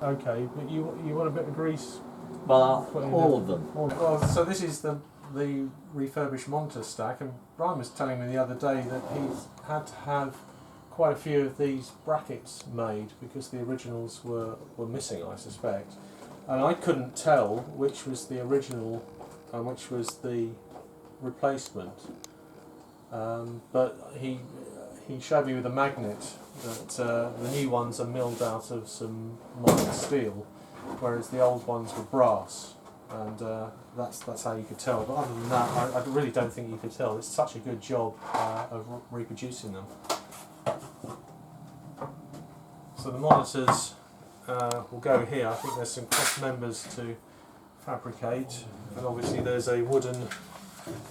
Okay, but you want a bit of grease? Well, all of them. Well, so this is the refurbished monitor stack, and Brian was telling me the other day that he's had to have quite a few of these brackets made because the originals were missing, I suspect. And I couldn't tell which was the original and which was the replacement. But he showed me with a magnet that the new ones are milled out of some modern steel, whereas the old ones were brass. And that's how you could tell. But other than that, I really don't think you could tell. It's such a good job of reproducing them. So the monitors will go here. I think there's some cross members to fabricate, and obviously there's a wooden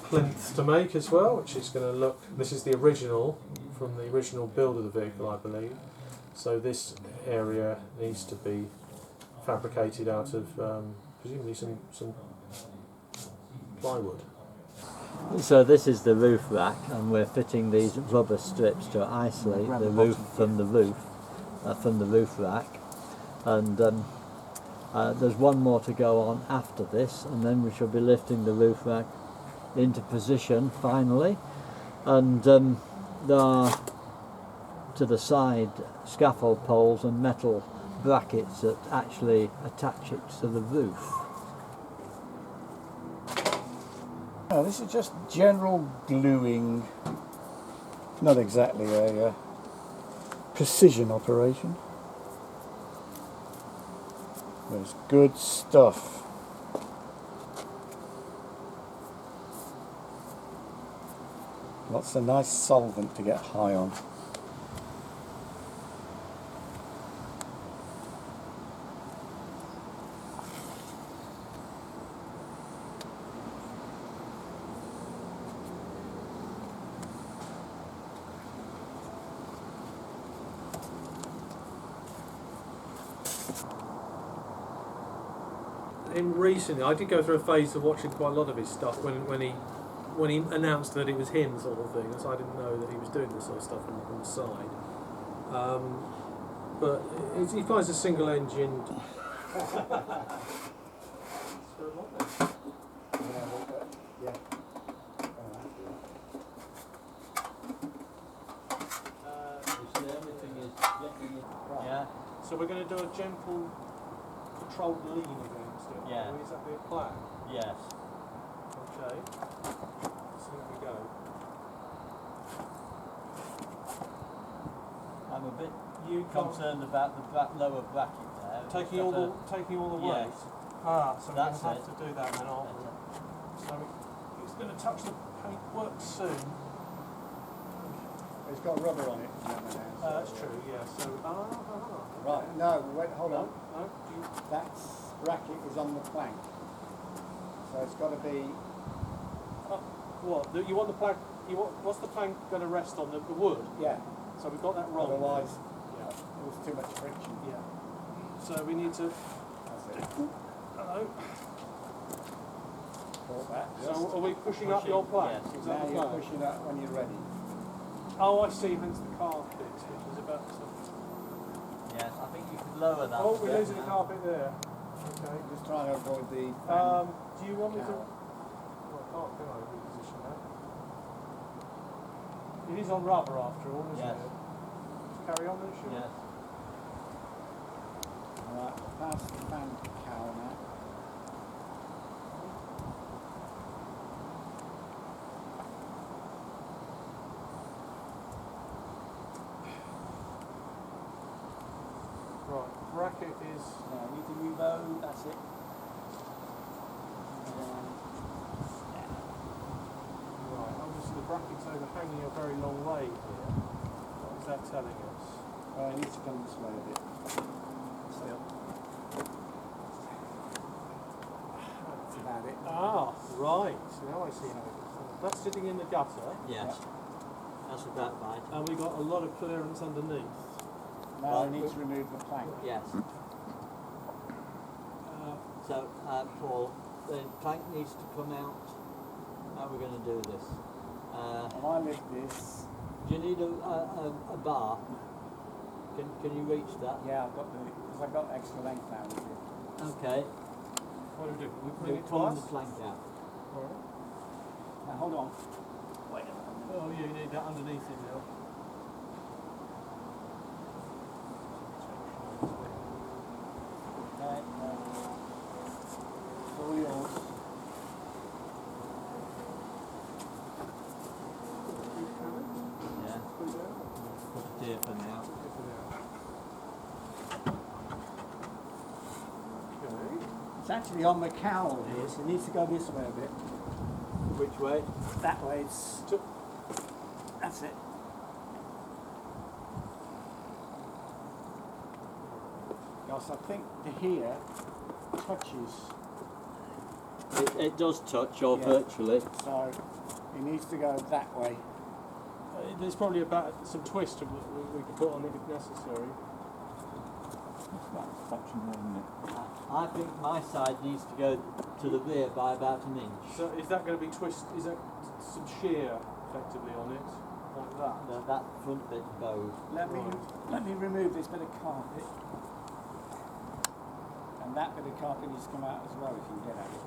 plinth to make as well, which is going to look. This is the original from the original build of the vehicle, I believe. So this area needs to be fabricated out of presumably some plywood. So this is the roof rack, and we're fitting these rubber strips to isolate the roof from the roof rack. And there's one more to go on after this, and then we shall be lifting the roof rack into position finally. And there are to the side scaffold poles and metal brackets that actually attach it to the roof. Oh, this is just general gluing, not exactly a precision operation. There's good stuff. Lots of nice solvent to get high on. Recently, I did go through a phase of watching quite a lot of his stuff when he announced that it was him, sort of thing. So I didn't know that he was doing this sort of stuff on the side. But he finds a single engine. So we're going to do a gentle, controlled lean against it. Yeah. Is that the plan? Yes. Okay. So here we go. I'm a bit concerned about the lower bracket there. Taking all the weight. Yes. So we're going That's to have it. to do that then, aren't we? So it's going to touch the paintwork soon. It's got rubber on it. That's true. Yeah. So Right. No. Wait. Hold on. No. That bracket is on the plank, so it's got to be. What? You want the plank? What's the plank going to rest on? The wood. Yeah. So we've got that wrong. Otherwise, Yeah. it was too much friction. Yeah. So we need to. That's it. Hello. Caught that. So are we pushing up your plank? Yes. Is that Now the you're plan? pushing that when you're ready. Oh, I see. Hence the carpet, which is about to. Yes, I think you could lower that. Oh, a we're bit losing the now. carpet there. Okay. Just trying to avoid the. Do you want me to? Well, I can't, can I reposition that? It is on rubber after all, isn't Yes. it? Just carry on then, shall we? Yes. Right, pass the fan cowl now. Right, bracket is. Now, need to move over. That's it. Right, obviously the bracket's overhanging a very long way here. What is that telling us? It needs to come this way a bit. Still. That's about it. Ah, right. So now I see how it is. That's sitting in the gutter, Yes. That's about right. and we've got a lot of clearance underneath. Now we need to remove the plank. Yes. So, Paul, the plank needs to come out. How are we going to do this? And I lift this. Do you need a bar? Can you reach that? Yeah, I've got the because I've got extra length now with it. Okay. What do we do? We bring We're it pulling twice? the plank out. Alright. Now hold on. Wait a minute. Oh, you need that underneath it now. Okay, it's all yours. Yeah. Put it out. Put it here for now. Okay. It's actually on the cowl here, so it needs to go this way a bit. Which way? That way, it's... That's it. Yes, I think the here touches, It does touch, or Yeah. virtually. so it needs to go that way. There's probably about some twist we could put on it if necessary. I think my side needs to go to the rear by about an inch. So is that going to be twist? Is that some shear effectively on it, like that? That front bit bows. Let me remove this bit of carpet. And that bit of carpet needs to come out as well if you can get at it.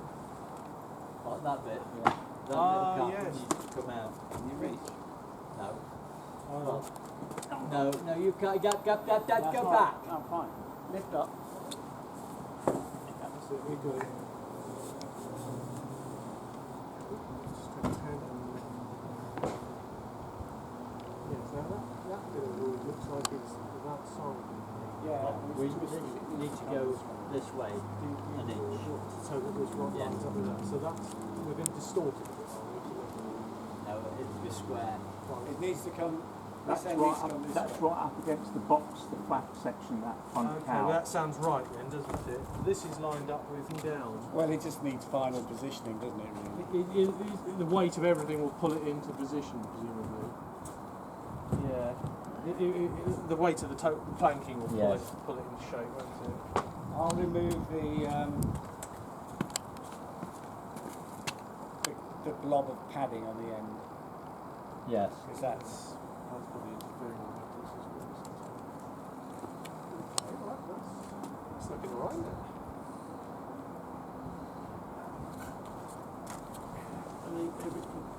Like that bit. Yeah. That Ah, bit of carpet yes. needs to come out. Can you reach? No. Oh. No, you can't. Go That's back. right. Oh, fine. Lift up. That's it. We got it. Just take a hand on it. Yes, now that bit of wood looks like it's that side. Yeah. We it's twisted. It need to go this way an inch. So that this one Yeah. lines up with that. So that's we're going to distort it a bit, are we? No, it'll be square. It needs to come. That's this end right needs to up, come this that's way. right up against the box, the flat section, that front Okay, cowl. well, that sounds right then, doesn't it? This is lined up with down. Well, it just needs final positioning, doesn't it, really? The weight of everything will pull it into position, presumably. Yeah. The weight of the planking will Yes. pull it into shape, won't it? I'll remove the blob of padding on the end, Yes. because that's probably interfering with this as well. Okay, well, that's looking all right then.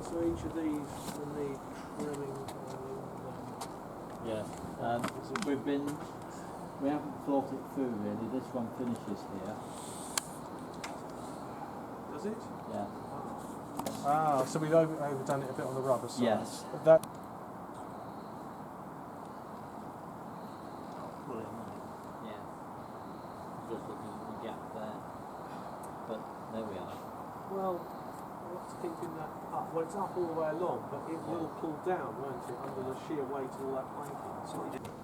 So each of these will need trimming. Yes. We haven't thought it through really. This one finishes here. Does it? Yeah. Ah, so we've overdone it a bit on the rubber side. Yes. But that. Yeah. Just looking at the gap there. But there we are. Well, what's keeping that up? Well, it's up all the way along, but it will pull down, won't it, under the sheer weight of all that planking. That's what you do.